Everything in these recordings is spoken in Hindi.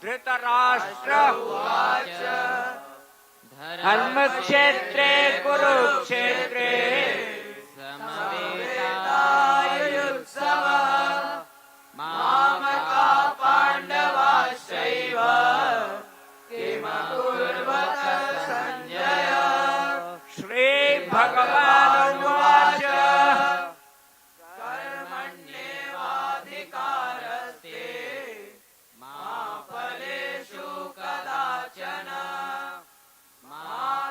धृतराष्ट्र उवाच धर्मक्षेत्रे कुरुक्षेत्रे समवेतायुत्सवः मामका पाण्डवाश्चैव किमकुर्वत संजय। श्रीभगवानुवाच कर्मण्येवाधिकारस्ते मा फलेषु कदाचन मा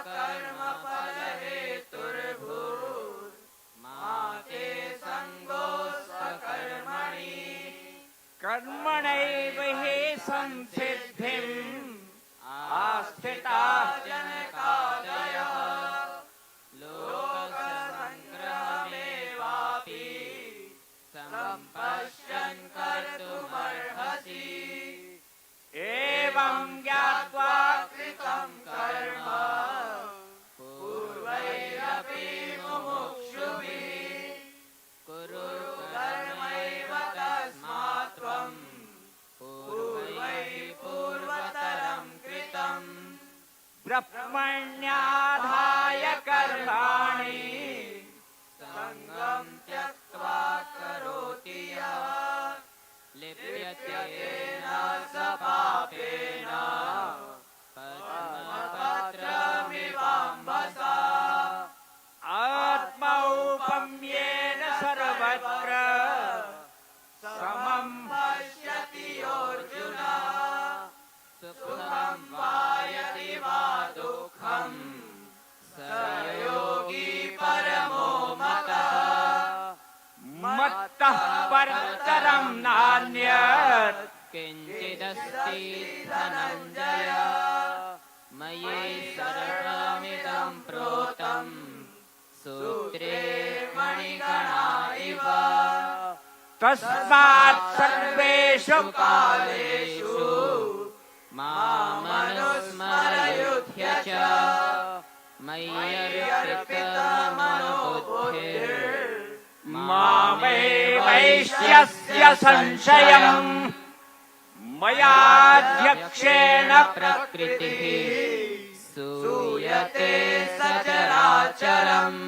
कर्मफलहेतुर्भूत् मा ते सङ्गोऽस्त्वकर्मणि। कर्मणैव हि संसिद्धिम् आस्थिता जनकादयः लोकसङ्ग्रहमेवापि सम्पश्यन् कर्तुमर्हसि। एवं ज्ञात्वा कृतं कर्म पूर्वैरपि मुमुक्षुभिः कुरु कर्मैव तस्मात् त्वं पूर्वैः पूर्वतरं कृतं। ब्रह्मण्याधाय कर्माणि सङ्गं त्यक्त्वा करोति यः लिप्यते न स पापेन पद्मपत्रमिवाम्भसा। आत्मौपम्येन सर्वत्र समं पश्यति अर्जुन सुखं वा यदि वा दुःखं स योगी परमो मतः। मत्तः परतरं नान्यत् किञ्चिदस्ति धनञ्जय मयि सर्वमिदं प्रोतं सूत्रे मणिगणा इव। तस्मात् सर्वेषु कालेषु मामनुस्मरयुध्य च मय्यर्पितमनोबुद्धिर्मामे वैश्यस्य संशयम्। मयाध्यक्षेण प्रकृतिः सूयते सचराचरम्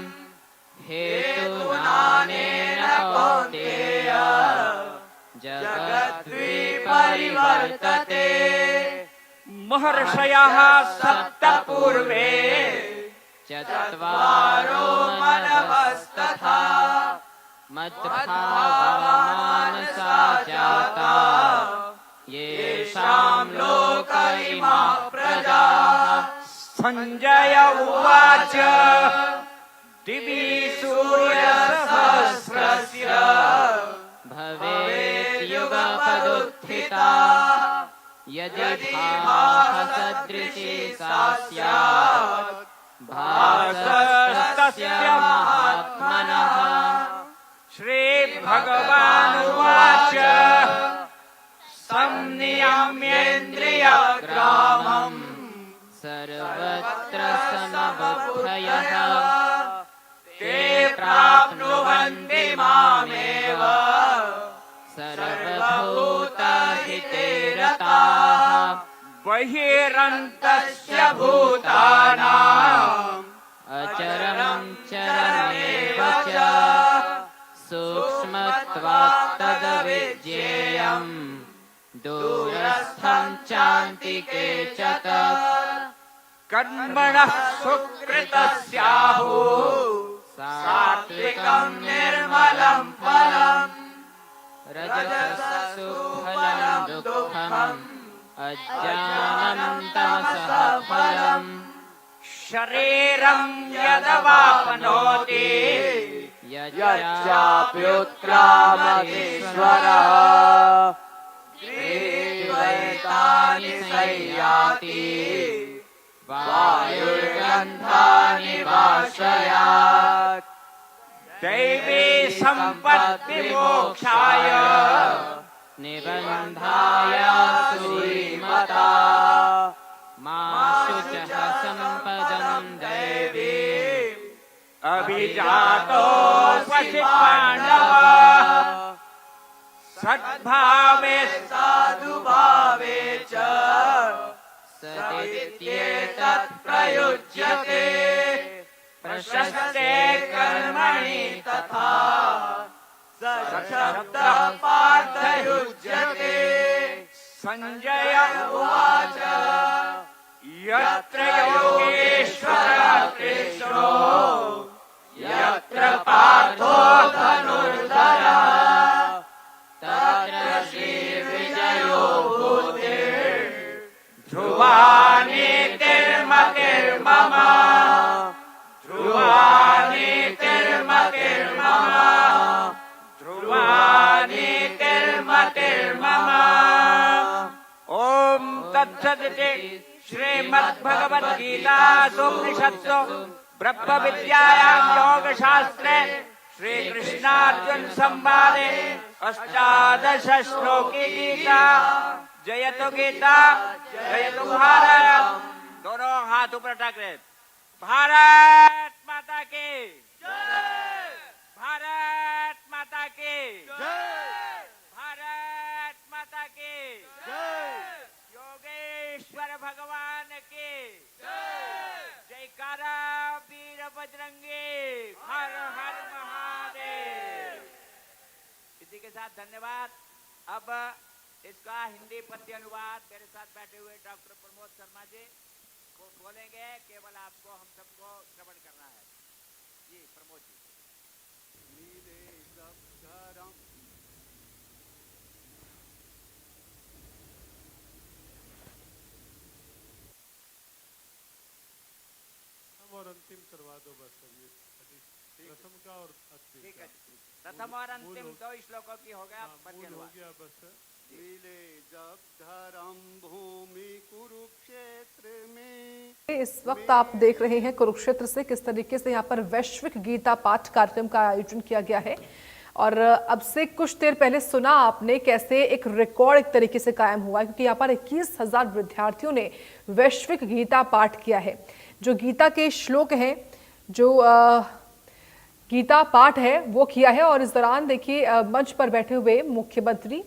हेतुनानेन कौन्तेय जगद्विपरिवर्तते। महर्षयः सप्त पूर्वे चत्वारो मनवस्तथा मद्भावमानसा जाता येषां लोक इमाः प्रजाः। संजय उवाच दिवि सूर्यसहस्रस्य भवेत् युगपदुत्थिता यदि भाससदृशी सा स्यात् भासस्तस्य महात्मनः। श्रीभगवानुवाच संनियम्येन्द्रियग्रामम् सर्वत्र समबुद्धयः ते प्राप्नुवन्ति मामेव सर्वभूतहिते रताः। बहिरन्तस्य भूतानाम् अचरं चरमेव च सूक्ष्मत्वात् तद्विज्ञेयम् दूरस्थं चान्तिके च तत्। कर्मणः सुकृतस्याहुः सात्विकं निर्मलं फलम् रजसस्तु फलं दुःखम् अज्ञानं तमसः फलम्। शरीरं यदवाप्नोति यच्चाप्युत्क्रामतीश्वरः द्वैतानि संयाति वायुर्गन्धानि वाश्रयात्। दैवी सम्पत्ति मोक्षाय निबन्धाय सुरीमता मा शुचः सम्पदं दैवी अभिजातोऽसि पाण्डव। सद्भावे साधुभावे च युज्यते प्रशस्ते कर्मणि तथा सशब्दः पार्थ युज्यते। संजय उवाच यत्र योगेश्वरः कृष्णो यत्र पार्थो धनुर्धरः तत्र श्रीविजयो भूतिर्ध्रुवा नीतिर्मतिर्मम ध्रुवा नीतिर्मतिर्मम ध्रुवा नीतिर्मतिर्मम। ओम तत्सदिति श्रीमद्भगवद्गीतासूपनिषत्सु ब्रह्म विद्यायां योगशास्त्रे श्रीकृष्णार्जुन संवादे अष्टादश श्लोकी गीता। जयतु गीता जयतु भारत। दोनों हाथ ऊपर उठा कर भारत माता की जय, भारत माता की जय, भारत माता की जय, योगेश्वर भगवान की जय। जयकारा वीर बजरंगी, हर हर महादेव। इसी के साथ धन्यवाद। अब इसका हिंदी पद्य अनुवाद मेरे साथ बैठे हुए डॉक्टर प्रमोद शर्मा जी वो बोलेंगे। केवल आपको हम सबको श्रवण करना है। जी प्रमोद जी। और अंतिम करवा दो बस अभी प्रथम का और ठीक है। प्रथम और अंतिम दो श्लोकों की हो गया पद्य हो गया बस। मिले जब धर्म भूमि कुरुक्षेत्र में। इस वक्त आप देख रहे हैं कुरुक्षेत्र से किस तरीके से यहाँ पर वैश्विक गीता पाठ कार्यक्रम का आयोजन किया गया है। और अब से कुछ देर पहले सुना आपने कैसे एक रिकॉर्ड एक तरीके से कायम हुआ है, क्योंकि यहाँ पर 21,000 विद्यार्थियों ने वैश्विक गीता पाठ किया है। जो गीता के श्लोक हैं, जो गीता पाठ है वो किया है। और इस दौरान देखिए मंच पर बैठे हुए मुख्यमंत्री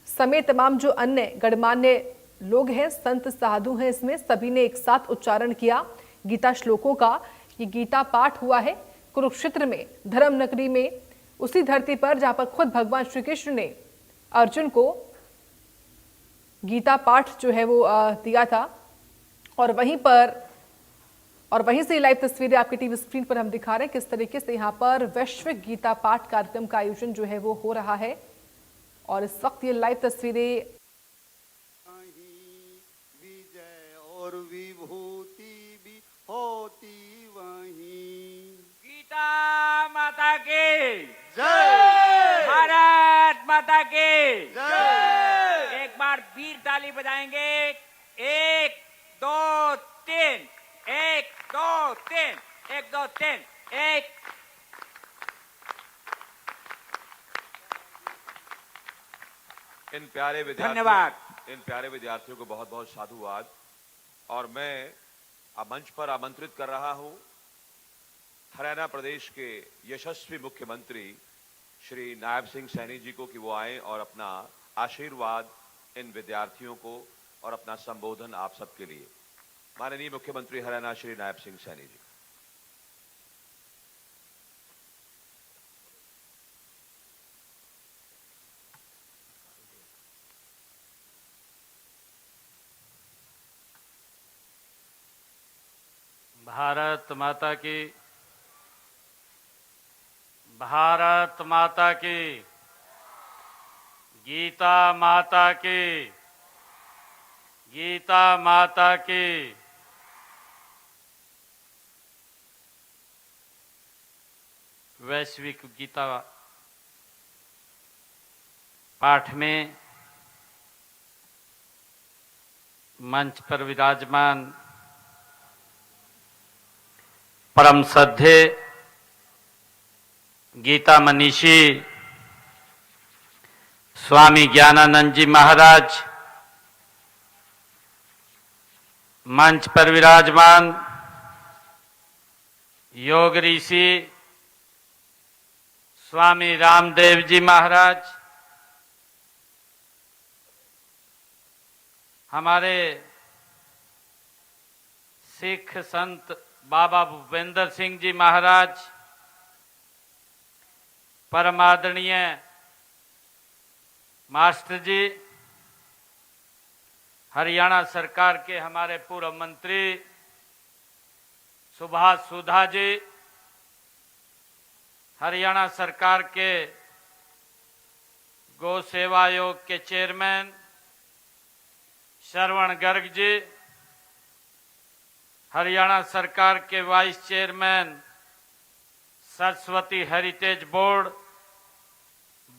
समेत तमाम जो अन्य गणमान्य लोग हैं, संत साधु हैं, इसमें सभी ने एक साथ उच्चारण किया गीता श्लोकों का। ये गीता पाठ हुआ है कुरुक्षेत्र में, धर्म नगरी में, उसी धरती पर जहां पर खुद भगवान श्री कृष्ण ने अर्जुन को गीता पाठ जो है वो दिया था। और वहीं से लाइव तस्वीरें आपके टीवी स्क्रीन पर हम दिखा रहे हैं किस तरीके से यहाँ पर वैश्विक गीता पाठ कार्यक्रम का आयोजन जो है वो हो रहा है। और इस वक्त ये लाइव तस्वीरें विजय और विभूति भी होती वहीं। गीता माता की जय, भारत माता की जय। एक बार वीर ताली बजाएंगे। 1 2 3 1 2 3 1 2 3 1। इन प्यारे धन्यवाद। इन प्यारे विद्यार्थियों को बहुत बहुत साधुवाद। और मैं मंच पर आमंत्रित कर रहा हूं हरियाणा प्रदेश के यशस्वी मुख्यमंत्री श्री नायब सिंह सैनी जी को कि वो आए और अपना आशीर्वाद इन विद्यार्थियों को और अपना संबोधन आप सबके लिए। माननीय मुख्यमंत्री हरियाणा श्री नायब सिंह सैनी जी। भारत माता की, भारत माता की, गीता माता की, गीता माता की। वैश्विक गीता पाठ में मंच पर विराजमान परम श्रद्धे गीता मनीषी स्वामी ज्ञानानंद जी महाराज, मंच पर विराजमान योग ऋषि स्वामी रामदेव जी महाराज, सिख संत बाबा भूपेंद्र सिंह जी महाराज, परम आदरणीय मास्टर जी, हरियाणा सरकार के हमारे पूर्व मंत्री सुभाष सुधा जी, हरियाणा सरकार के गौ सेवा आयोग के चेयरमैन श्रवण गर्ग जी, हरियाणा सरकार के vice chairman Saraswati heritage board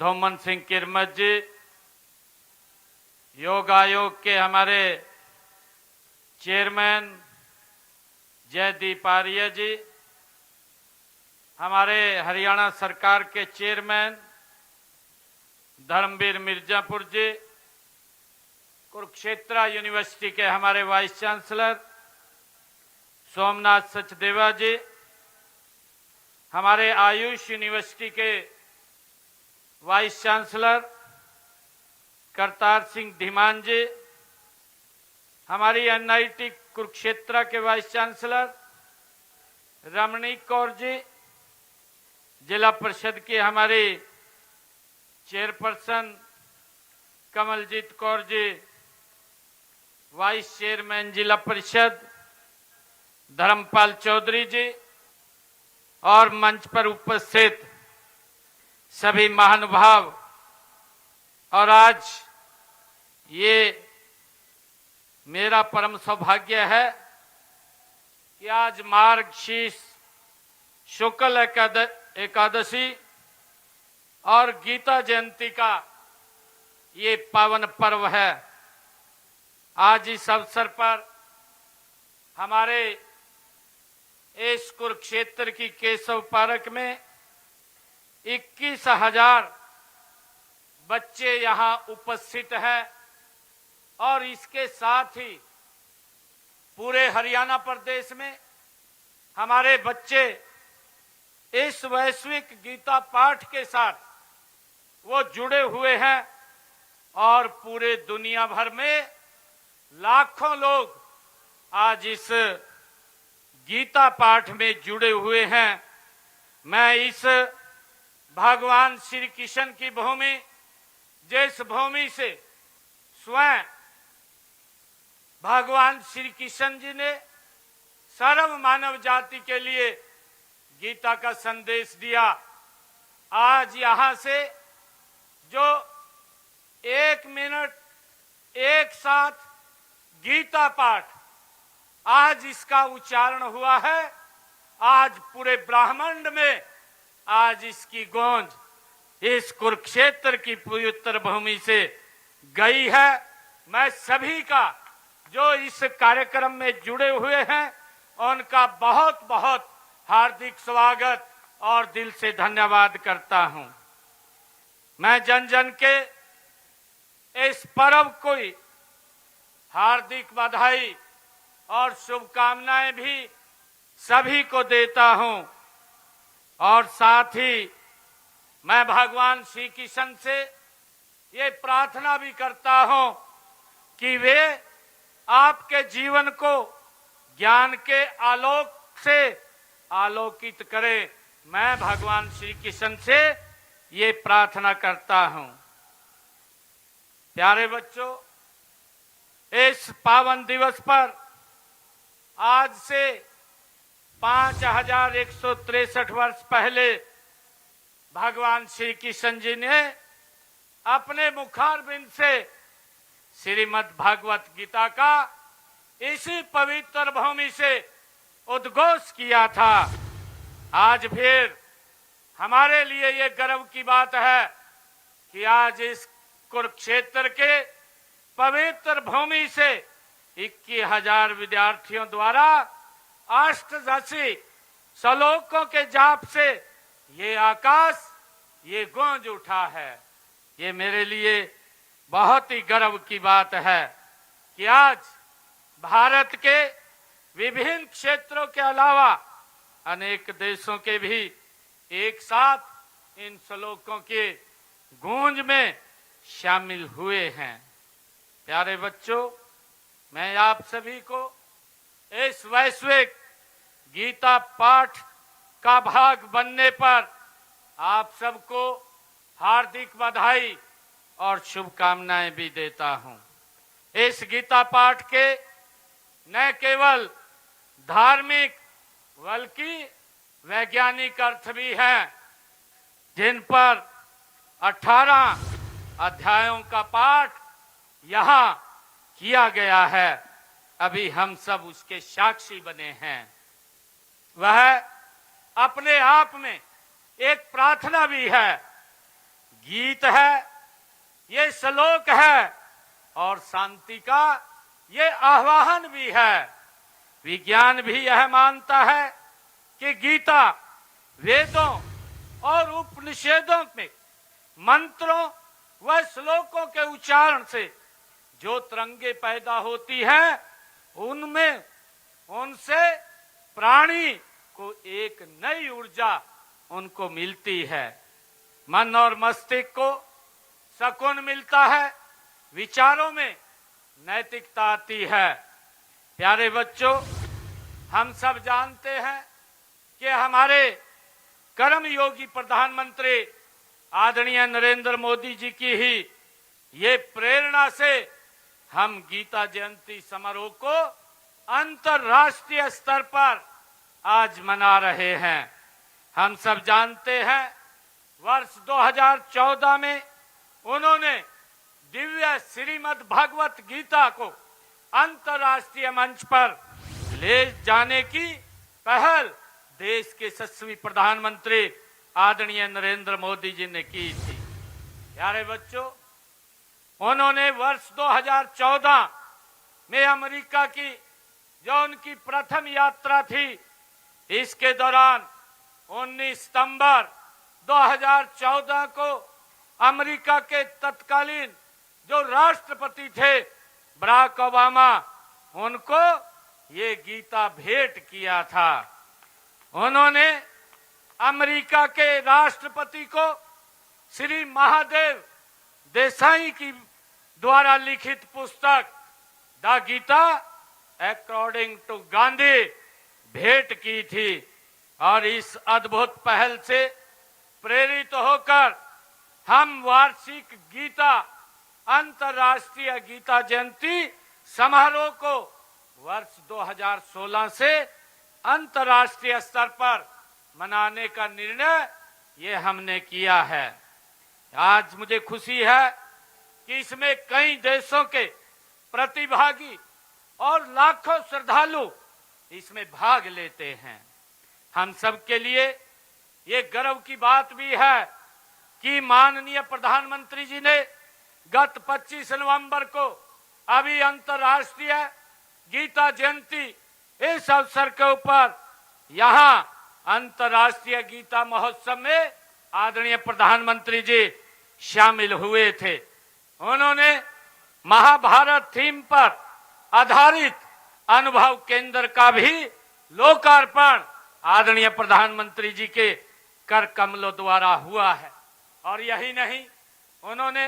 Dhoman Singh Kirmat ji, योग आयोग के हमारे चेयरमैन जयदीप आर्य जी, हमारे हरियाणा सरकार के चेयरमैन धर्मवीर मिर्जापुर जी, कुरुक्षेत्र यूनिवर्सिटी के हमारे वाइस चांसलर सोमनाथ सचदेवा जी, हमारे आयुष यूनिवर्सिटी के वाइस चांसलर करतार सिंह धीमान जी, हमारी एनआईटी कुरुक्षेत्र के वाइस चांसलर रमणीक कौर जी, जिला परिषद की हमारी chairperson Kamaljeet Kaur ji, vice chairman जिला परिषद धर्मपाल चौधरी जी और मंच पर उपस्थित सभी महानुभाव, और आज ये मेरा परम सौभाग्य है कि आज मार्गशीर्ष शुक्ल एकादशी और गीता जयंती का ये पावन पर्व है। आज इस अवसर पर हमारे इस कुरुक्षेत्र की केशव पार्क में 21,000 बच्चे यहाँ उपस्थित हैं और इसके साथ ही पूरे हरियाणा प्रदेश में हमारे बच्चे इस वैश्विक गीता पाठ के साथ वो जुड़े हुए हैं और पूरे दुनिया भर में लाखों लोग आज इस गीता पाठ में जुड़े हुए हैं। मैं इस भगवान श्री कृष्ण की भूमि, जिस भूमि से स्वयं भगवान श्री कृष्ण जी ने सर्व मानव जाति के लिए गीता का संदेश दिया, आज यहाँ से जो 1 मिनट एक साथ गीता पाठ आज इसका उच्चारण हुआ है, आज पूरे ब्रह्मांड में आज इसकी गूंज इस कुरुक्षेत्र की पवित्र भूमि से गई है। मैं सभी का जो इस कार्यक्रम में जुड़े हुए हैं उनका बहुत बहुत हार्दिक स्वागत और दिल से धन्यवाद करता हूं। मैं जन जन के इस पर्व को हार्दिक बधाई और शुभकामनाएं भी सभी को देता हूं और साथ ही मैं भगवान श्री कृष्ण से ये प्रार्थना भी करता हूं कि वे आपके जीवन को ज्ञान के आलोक से आलोकित करें। मैं भगवान श्री कृष्ण से ये प्रार्थना करता हूं। प्यारे बच्चों, इस पावन दिवस पर आज से 5163 वर्ष पहले भगवान श्री कृष्ण जी ने अपने मुखारबिंद से श्रीमद् भागवत गीता का इसी पवित्र भूमि से उद्घोष किया था। आज फिर हमारे लिए ये गर्व की बात है कि आज इस कुरुक्षेत्र के पवित्र भूमि से 21,000 विद्यार्थियों द्वारा अष्टदशी श्लोकों के जाप से ये आकाश ये गूंज उठा है। ये मेरे लिए बहुत ही गर्व की बात है कि आज भारत के विभिन्न क्षेत्रों के अलावा अनेक देशों के भी एक साथ इन श्लोकों के गूंज में शामिल हुए हैं। प्यारे बच्चों, मैं आप सभी को इस वैश्विक गीता पाठ का भाग बनने पर आप सबको हार्दिक बधाई और शुभकामनाएं भी देता हूं। इस गीता पाठ के न केवल धार्मिक बल्कि वैज्ञानिक अर्थ भी हैं, जिन पर 18 अध्यायों का पाठ यहाँ किया गया है। अभी हम सब उसके साक्षी बने हैं। वह अपने आप में एक प्रार्थना भी है, गीत है, ये श्लोक है और शांति का ये आह्वान भी है। विज्ञान भी यह मानता है कि गीता वेदों और उपनिषदों में मंत्रों व श्लोकों के उच्चारण से जो तरंगे पैदा होती हैं, उनमें उनसे प्राणी को एक नई ऊर्जा उनको मिलती है। मन और मस्तिष्क को सुकून मिलता है, विचारों में नैतिकता आती है। प्यारे बच्चों, हम सब जानते हैं कि हमारे कर्म योगी प्रधानमंत्री आदरणीय नरेंद्र मोदी जी की ही ये प्रेरणा से हम गीता जयंती समारोह को अंतर्राष्ट्रीय स्तर पर आज मना रहे हैं। हम सब जानते हैं वर्ष 2014 में उन्होंने दिव्य श्रीमद् भागवत गीता को अंतर्राष्ट्रीय मंच पर ले जाने की पहल देश के यशस्वी प्रधानमंत्री आदरणीय नरेंद्र मोदी जी ने की थी। प्यारे बच्चों, उन्होंने वर्ष 2014 में अमेरिका की जो उनकी प्रथम यात्रा थी, इसके दौरान 19 सितंबर 2014 को अमेरिका के तत्कालीन जो राष्ट्रपति थे बराक ओबामा, उनको ये गीता भेंट किया था। उन्होंने अमेरिका के राष्ट्रपति को श्री महादेव देसाई की द्वारा लिखित पुस्तक the Gita according to Gandhi भेंट की थी। और इस अद्भुत पहल से प्रेरित होकर हम वार्षिक गीता अंतर्राष्ट्रीय गीता जयंती समारोह को वर्ष 2016 से अंतर्राष्ट्रीय स्तर पर मनाने का निर्णय ये हमने किया है। आज मुझे खुशी है कि इसमें कई देशों के प्रतिभागी और लाखों श्रद्धालु इसमें भाग लेते हैं। हम सब के लिए ये गर्व की बात भी है कि माननीय प्रधानमंत्री जी ने गत 25 नवंबर को अभी अंतर्राष्ट्रीय गीता जयंती इस अवसर के ऊपर यहाँ अंतर्राष्ट्रीय गीता महोत्सव में आदरणीय प्रधानमंत्री जी शामिल हुए थे। उन्होंने महाभारत थीम पर आधारित अनुभव केंद्र का भी लोकार्पण आदरणीय प्रधानमंत्री जी के कर कमलों द्वारा हुआ है। और यही नहीं, उन्होंने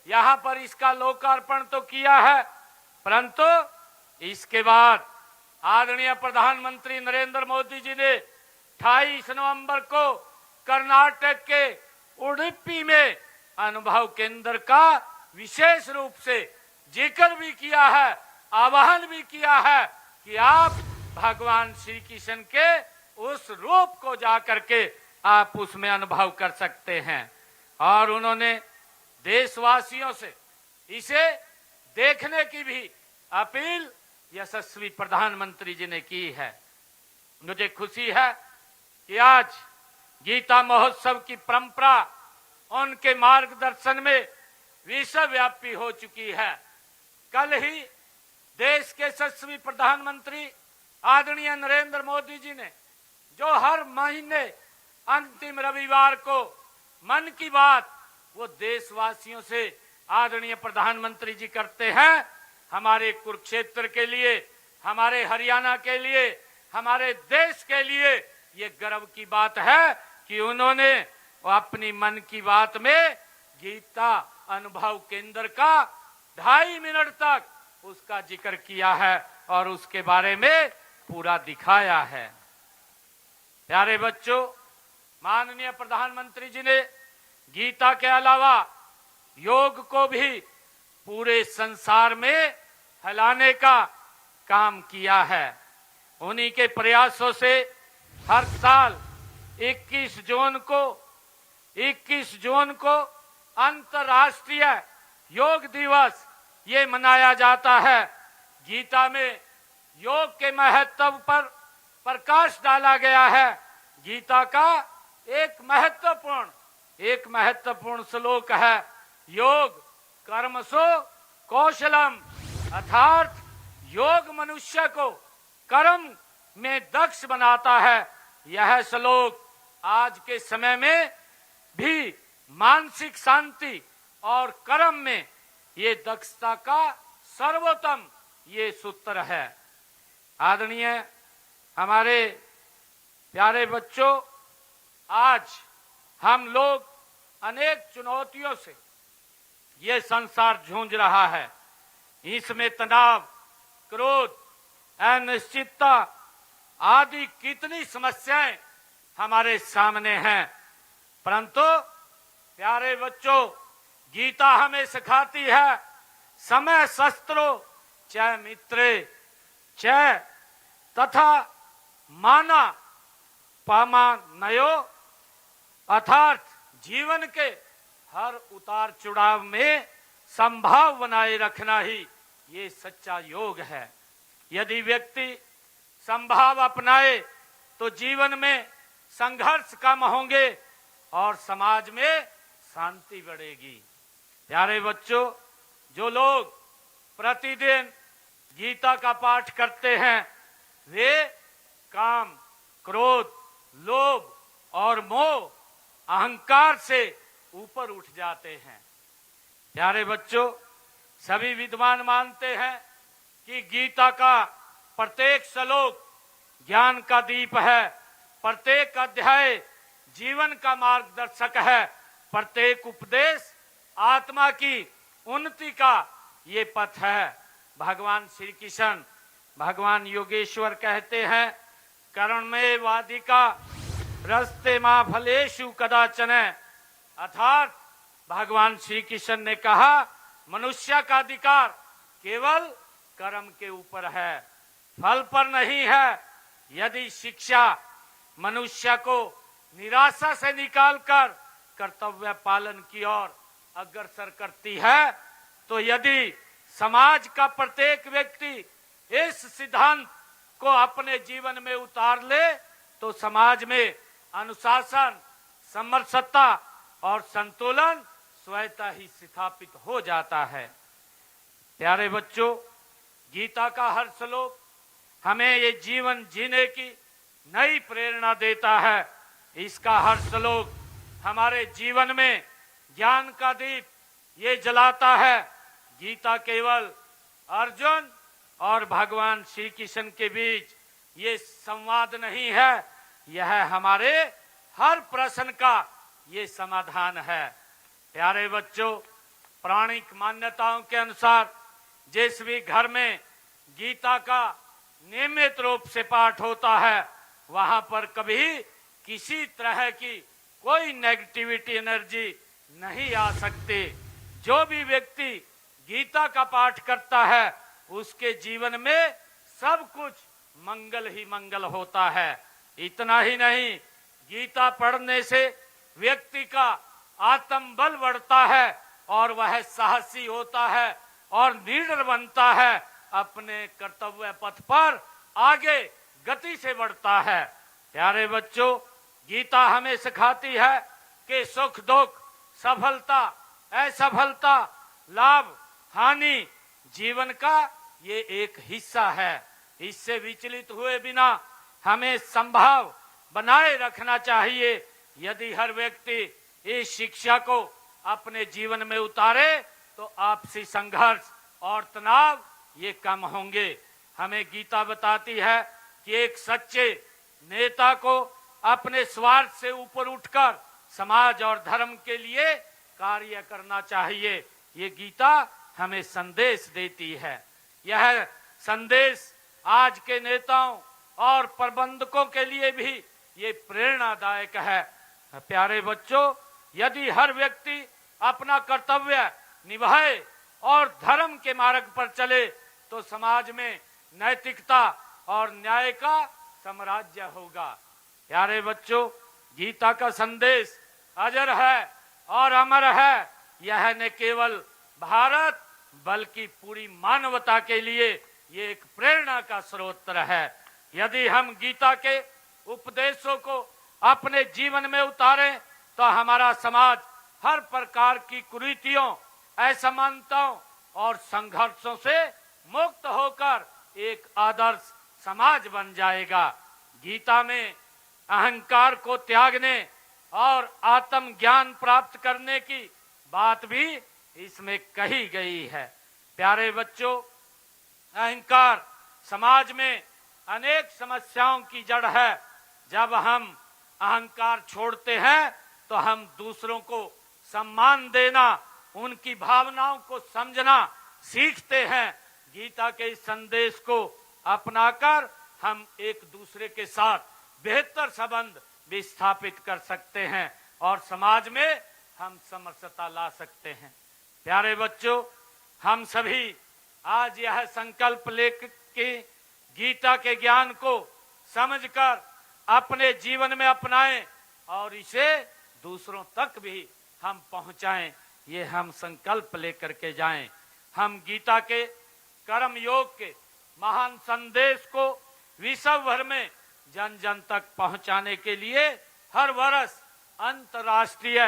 यहाँ पर इसका लोकार्पण तो किया है, परंतु इसके बाद आदरणीय प्रधानमंत्री नरेंद्र मोदी जी ने 28 नवंबर को कर्नाटक के उडुपी में अनुभव केंद्र का विशेष रूप से जिक्र भी किया है, आह्वान भी किया है कि आप भगवान श्री कृष्ण के उस रूप को जाकर के आप उसमें अनुभव कर सकते हैं। और उन्होंने देशवासियों से इसे देखने की भी अपील यशस्वी प्रधानमंत्री जी ने की है। मुझे खुशी है कि आज गीता महोत्सव की परंपरा उनके मार्गदर्शन में विश्वव्यापी हो चुकी है। कल ही देश के यशस्वी प्रधानमंत्री आदरणीय नरेंद्र मोदी जी ने जो हर महीने अंतिम रविवार को मन की बात वो देशवासियों से आदरणीय प्रधानमंत्री जी करते हैं, हमारे कुरुक्षेत्र के लिए, हमारे हरियाणा के लिए, हमारे देश के लिए ये गर्व की बात है कि उन्होंने अपनी मन की बात में गीता अनुभव केंद्र का 2.5 मिनट तक उसका जिक्र किया है और उसके बारे में पूरा दिखाया है। प्यारे बच्चों, माननीय प्रधानमंत्री जी ने गीता के अलावा योग को भी पूरे संसार में फैलाने का काम किया है। उन्हीं के प्रयासों से हर साल 21 जून को अंतर्राष्ट्रीय योग दिवस ये मनाया जाता है। गीता में योग के महत्व पर प्रकाश डाला गया है। गीता का एक महत्वपूर्ण श्लोक है, योग कर्मसु कौशलम, अर्थात योग मनुष्य को कर्म में दक्ष बनाता है। यह श्लोक आज के समय में भी मानसिक शांति और कर्म में ये दक्षता का सर्वोत्तम ये सूत्र है। आदरणीय हमारे प्यारे बच्चों, आज हम लोग अनेक चुनौतियों से ये संसार जूझ रहा है। इसमें तनाव, क्रोध, अनिश्चितता आदि कितनी समस्याएं हमारे सामने हैं, परंतु प्यारे बच्चों, गीता हमें सिखाती है समय शस्त्रो च मित्रे च तथा माना पामानयो, अर्थात जीवन के हर उतार चढ़ाव में संभाव बनाए रखना ही ये सच्चा योग है। यदि व्यक्ति संभाव अपनाए तो जीवन में संघर्ष कम होंगे और समाज में शांति बढ़ेगी। प्यारे बच्चों, जो लोग प्रतिदिन गीता का पाठ करते हैं वे काम, क्रोध, लोभ और मोह, अहंकार से ऊपर उठ जाते हैं। प्यारे बच्चों, सभी विद्वान मानते हैं कि गीता का प्रत्येक श्लोक ज्ञान का दीप है, प्रत्येक अध्याय जीवन का मार्गदर्शक है, प्रत्येक उपदेश आत्मा की उन्नति का ये पथ है। भगवान श्री कृष्ण, भगवान योगेश्वर कहते हैं, कर्मे वादिका रस्ते मां फलेषु कदाचन, अर्थात भगवान श्री कृष्ण ने कहा मनुष्य का अधिकार केवल कर्म के ऊपर है, फल पर नहीं है। यदि शिक्षा मनुष्य को निराशा से निकालकर कर्तव्य पालन की ओर अग्रसर करती है, तो यदि समाज का प्रत्येक व्यक्ति इस सिद्धांत को अपने जीवन में उतार ले तो समाज में अनुशासन, समरसता और संतुलन स्वतः ही स्थापित हो जाता है। प्यारे बच्चों, गीता का हर श्लोक हमें ये जीवन जीने की नई प्रेरणा देता है। इसका हर श्लोक हमारे जीवन में ज्ञान का दीप ये जलाता है। गीता केवल अर्जुन और भगवान श्री कृष्ण के बीच ये संवाद नहीं है, यह हमारे हर प्रश्न का ये समाधान है। प्यारे बच्चों, पौराणिक मान्यताओं के अनुसार जिस भी घर में गीता का नियमित रूप से पाठ होता है वहां पर कभी किसी तरह की कोई नेगेटिविटी एनर्जी नहीं आ सकती। जो भी व्यक्ति गीता का पाठ करता है उसके जीवन में सब कुछ मंगल ही मंगल होता है। इतना ही नहीं, गीता पढ़ने से व्यक्ति का आत्मबल बढ़ता है और वह साहसी होता है और निडर बनता है, अपने कर्तव्य पथ पर आगे गति से बढ़ता है। प्यारे बच्चों, गीता हमें सिखाती है कि सुख दुख, सफलता असफलता, लाभ हानि जीवन का ये एक हिस्सा है। इससे विचलित हुए बिना हमें संभाव बनाए रखना चाहिए। यदि हर व्यक्ति इस शिक्षा को अपने जीवन में उतारे तो आपसी संघर्ष और तनाव ये कम होंगे। हमें गीता बताती है कि एक सच्चे नेता को अपने स्वार्थ से ऊपर उठकर समाज और धर्म के लिए कार्य करना चाहिए। ये गीता हमें संदेश देती है। यह संदेश आज के नेताओं और प्रबंधकों के लिए भी ये प्रेरणादायक है। प्यारे बच्चों, यदि हर व्यक्ति अपना कर्तव्य निभाए और धर्म के मार्ग पर चले तो समाज में नैतिकता और न्याय का साम्राज्य होगा। प्यारे बच्चों, गीता का संदेश अजर है और अमर है। यह न केवल भारत बल्कि पूरी मानवता के लिए ये एक प्रेरणा का स्रोत है। यदि हम गीता के उपदेशों को अपने जीवन में उतारें तो हमारा समाज हर प्रकार की कुरीतियों, असमानताओं और संघर्षों से मुक्त होकर एक आदर्श समाज बन जाएगा। गीता में अहंकार को त्यागने और आत्म ज्ञान प्राप्त करने की बात भी इसमें कही गई है। प्यारे बच्चों, अहंकार समाज में अनेक समस्याओं की जड़ है। जब हम अहंकार छोड़ते हैं तो हम दूसरों को सम्मान देना, उनकी भावनाओं को समझना सीखते हैं। गीता के इस संदेश को अपनाकर हम एक दूसरे के साथ बेहतर संबंध विस्थापित कर सकते हैं और समाज में हम समरसता ला सकते हैं। प्यारे बच्चों, हम सभी आज यह संकल्प लेकर के गीता के ज्ञान को समझकर अपने जीवन में अपनाएं और इसे दूसरों तक भी हम पहुंचाएं। ये हम संकल्प लेकर के जाएं। हम गीता के कर्म योग के महान संदेश को विश्व भर में जन जन तक पहुंचाने के लिए हर वर्ष अंतर्राष्ट्रीय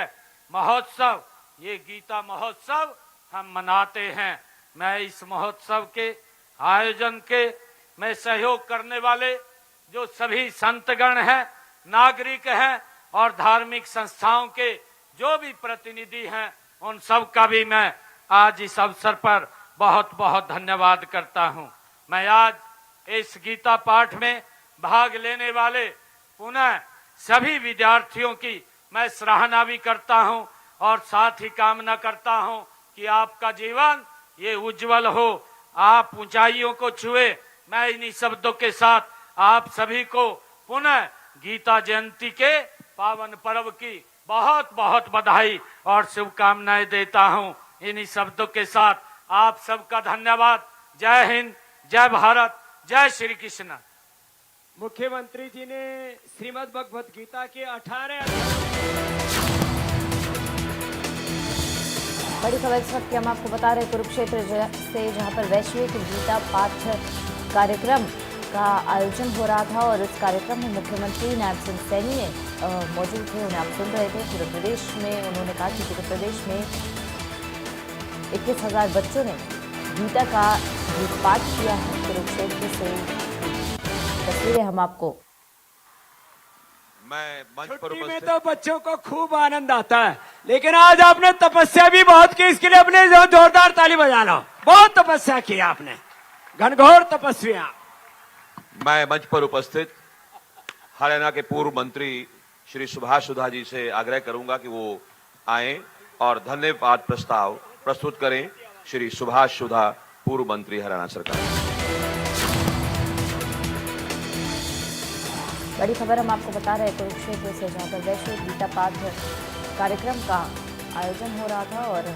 महोत्सव, ये गीता महोत्सव हम मनाते हैं। मैं इस महोत्सव के आयोजन के में सहयोग करने वाले जो सभी संतगण हैं, नागरिक हैं और धार्मिक संस्थाओं के जो भी प्रतिनिधि हैं, उन सब का भी मैं आज इस अवसर पर बहुत बहुत धन्यवाद करता हूं। मैं आज इस गीता पाठ में भाग लेने वाले पुनः सभी विद्यार्थियों की मैं सराहना भी करता हूं और साथ ही कामना करता हूं कि आपका जीवन ये उज्जवल हो, आप ऊंचाइयों को छुए। मैं इन्हीं शब्दों के साथ आप सभी को पुनः गीता जयंती के पावन पर्व की बहुत बहुत बधाई और शुभकामनाएं देता हूं। इन्हीं शब्दों के साथ आप सबका धन्यवाद। जय हिंद, जय भारत, जय श्री कृष्ण। मुख्यमंत्री जी ने श्रीमद् भगवत गीता के 18 बड़ी खबर इस वक्त की हम आपको बता रहे कुरुक्षेत्र से, जहां पर वैश्विक गीता पाठ कार्यक्रम का आयोजन हो रहा था और इस कार्यक्रम में मुख्यमंत्री नायब सिंह सैनी ने मौजूद थे। उन्हें आप सुन रहे थे। पूरे प्रदेश में उन्होंने कहा कि पूरे प्रदेश में 21,000 बच्चों ने गीता का गीत पाठ किया है। कुरुक्षेत्र से तस्वीरें हम आपको। मैं मंच पर छुट्टी में उपस्थित तो बच्चों को खूब आनंद आता है, लेकिन आज आपने तपस्या भी बहुत की। इसके लिए अपने जोरदार ताली बजा लो। बहुत तपस्या की आपने, घनघोर तपस्या। मैं मंच पर उपस्थित हरियाणा के पूर्व मंत्री श्री सुभाष सुधा जी से आग्रह करूंगा कि वो आए और धन्यवाद प्रस्ताव प्रस्तुत करें। श्री सुभाष सुधा, पूर्व मंत्री, हरियाणा सरकार। बड़ी खबर हम आपको बता रहे कुरुक्षेत्र से, जहां पर वैश्विक गीता पाठ कार्यक्रम का आयोजन हो रहा था और